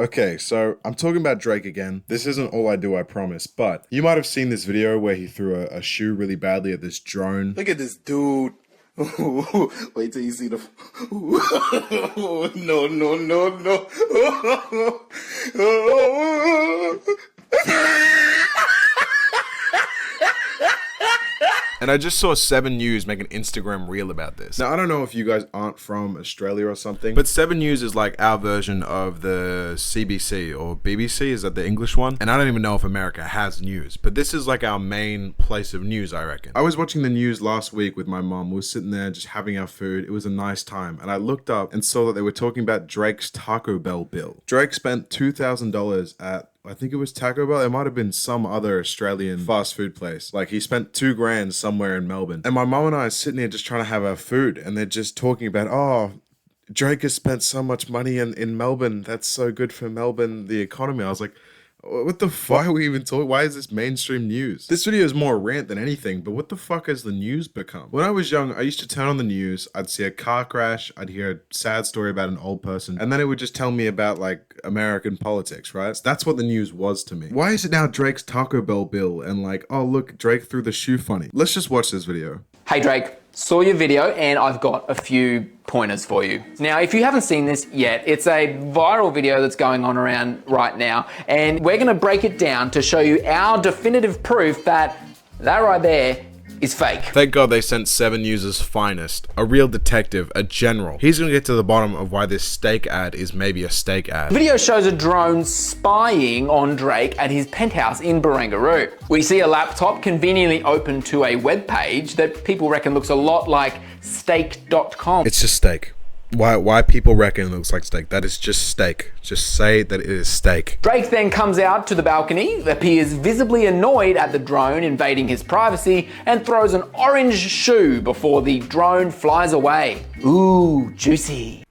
Okay, so I'm talking about Drake again. This isn't all I do, I promise, but you might have seen this video where he threw a shoe really badly at this drone. Look at this dude. Wait till you see the. No, no, no, no. And I just saw 7 News make an Instagram reel about this. Now, I don't know if you guys aren't from Australia or something, But 7 News is like our version of the CBC or BBC. Is that the English one? And I don't even know if America has news. But this is like our main place of news, I reckon. I was watching the news last week with my mom. We were sitting there just having our food. It was a nice time. And I looked up and saw that they were talking about Drake's Taco Bell bill. Drake spent $2,000 at, I think it was Taco Bell. It might have been some other Australian fast food place. Like, he spent $2,000 somewhere in Melbourne. And my mom and I are sitting here just trying to have our food. And they're just talking about, oh, Drake has spent so much money in Melbourne. That's so good for Melbourne, the economy. I was like, what the fuck are we even talking? Why is this mainstream news? This video is more rant than anything, but what the fuck has the news become? When I was young, I used to turn on the news, I'd see a car crash, I'd hear a sad story about an old person, and then it would just tell me about like American politics, right? So that's what the news was to me. Why is it now Drake's Taco Bell bill and like, oh look, Drake threw the shoe funny? Let's just watch this video. Hey Drake, saw your video and I've got a few pointers for you. Now, if you haven't seen this yet, it's a viral video that's going on around right now, and we're gonna break it down to show you our definitive proof that right there is fake. Thank God they sent 7 News' finest, a real detective, a general. He's gonna get to the bottom of why this steak ad is maybe a steak ad. The video shows a drone spying on Drake at his penthouse in Barangaroo. We see a laptop conveniently open to a web page that people reckon looks a lot like steak.com. It's just steak. Why people reckon it looks like steak? That is just steak. Just say that it is steak. Drake then comes out to the balcony, appears visibly annoyed at the drone invading his privacy, and throws an orange shoe before the drone flies away. Ooh, juicy.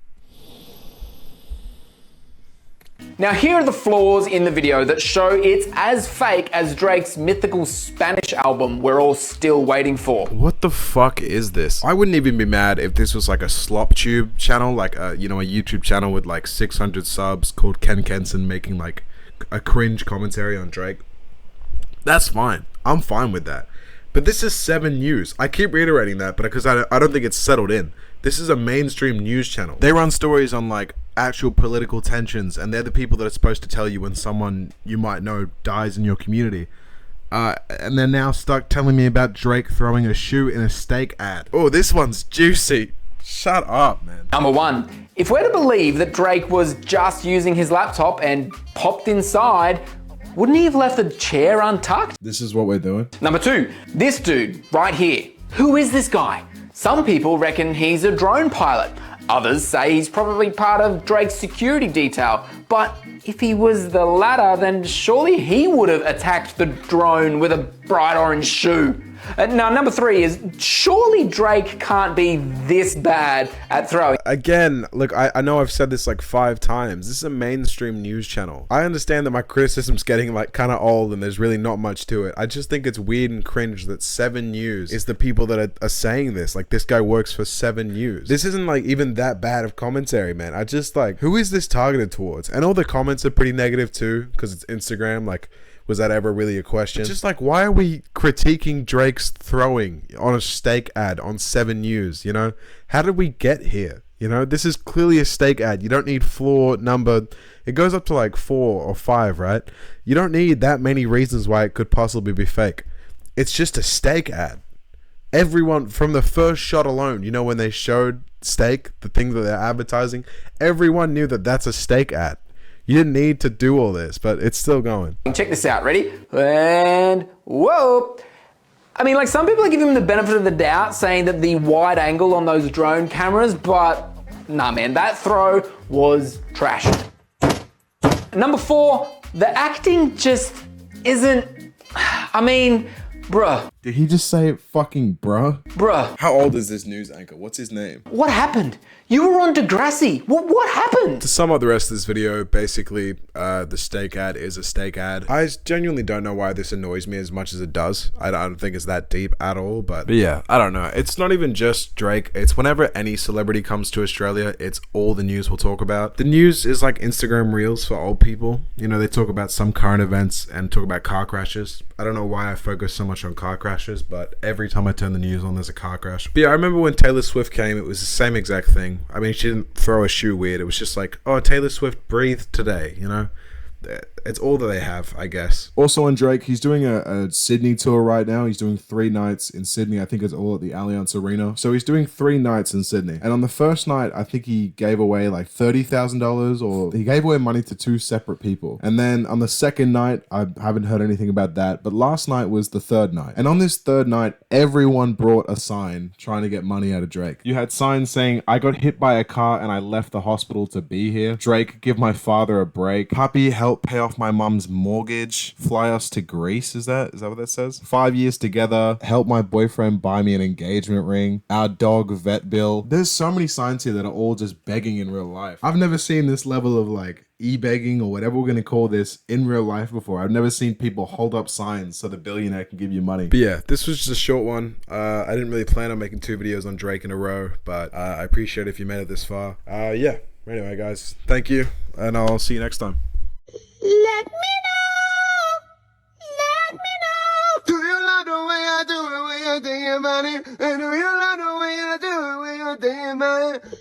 Now, here are the flaws in the video that show it's as fake as Drake's mythical Spanish album we're all still waiting for. What the fuck is this? I wouldn't even be mad if this was like a SlopTube channel, like a YouTube channel with like 600 subs called Ken Kenson making like a cringe commentary on Drake. That's fine. I'm fine with that. But this is 7 News. I keep reiterating that, but because I don't think it's settled in. This is a mainstream news channel. They run stories on like actual political tensions, and they're the people that are supposed to tell you when someone you might know dies in your community. And they're now stuck telling me about Drake throwing a shoe in a steak ad. Oh, this one's juicy. Shut up, man. Number 1, if we're to believe that Drake was just using his laptop and popped inside, wouldn't he have left the chair untucked? This is what we're doing. Number 2, this dude right here. Who is this guy? Some people reckon he's a drone pilot. Others say he's probably part of Drake's security detail. But if he was the latter, then surely he would have attacked the drone with a bright orange shoe. Now, number 3 is, surely Drake can't be this bad at throwing. Again, look, I know I've said this like 5 times. This is a mainstream news channel. I understand that my criticism's getting like kind of old and there's really not much to it. I just think it's weird and cringe that 7 News is the people that are saying this. Like, this guy works for 7 News. This isn't like even that bad of commentary, man. I just like, who is this targeted towards? And all the comments are pretty negative too, because it's Instagram. Like, was that ever really a question? It's just like, why are we critiquing Drake's throwing on a steak ad on 7 News, you know? How did we get here? You know, this is clearly a steak ad. You don't need floor number. It goes up to like 4 or 5, right? You don't need that many reasons why it could possibly be fake. It's just a steak ad. Everyone, from the first shot alone, you know, when they showed steak, the thing that they're advertising, everyone knew that that's a steak ad. You didn't need to do all this, but it's still going. Check this out, ready? And whoa. I mean, like, some people are giving him the benefit of the doubt, saying that the wide angle on those drone cameras, but nah, man, that throw was trash. Number 4, the acting just isn't, I mean, bruh. Did he just say fucking bruh? Bruh, How old is this news anchor? What's his name? what happened? You were on Degrassi. What happened? To sum up the rest of this video, basically, the steak ad is a steak ad. I genuinely don't know why this annoys me as much as it does. I don't think it's that deep at all, but yeah, I don't know. It's not even just Drake. It's whenever any celebrity comes to Australia, it's all the news we'll talk about. The news is like Instagram Reels for old people. You know, they talk about some current events and talk about car crashes. I don't know why I focus so much on car crashes, but every time I turn the news on, there's a car crash. But yeah, I remember when Taylor Swift came, it was the same exact thing. I mean, she didn't throw a shoe weird. It was just like, oh, Taylor Swift breathed today, you know? It's all that they have, I guess. Also on Drake, he's doing a Sydney tour right now. He's doing 3 nights in Sydney. I think it's all at the Allianz Arena. So he's doing 3 nights in Sydney. And on the first night, I think he gave away like $30,000 or he gave away money to 2 separate people. And then on the second night, I haven't heard anything about that. But last night was the 3rd night. And on this 3rd night, everyone brought a sign trying to get money out of Drake. You had signs saying, I got hit by a car and I left the hospital to be here. Drake, give my father a break. Puppy, help pay off my mum's mortgage. Fly us to Greece. Is that what that says? 5 years together. Help my boyfriend buy me an engagement ring. Our dog vet bill. There's so many signs here that are all just begging in real life. I've never seen this level of like e-begging or whatever we're going to call this in real life before. I've never seen people hold up signs so the billionaire can give you money. But yeah, this was just a short one. I didn't really plan on making 2 videos on Drake in a row, but I appreciate if you made it this far. Yeah. Anyway, guys, thank you, and I'll see you next time. Let me know. Do you love the way I do it when you're thinking about it? And do you love the way I do it when you're thinking about it?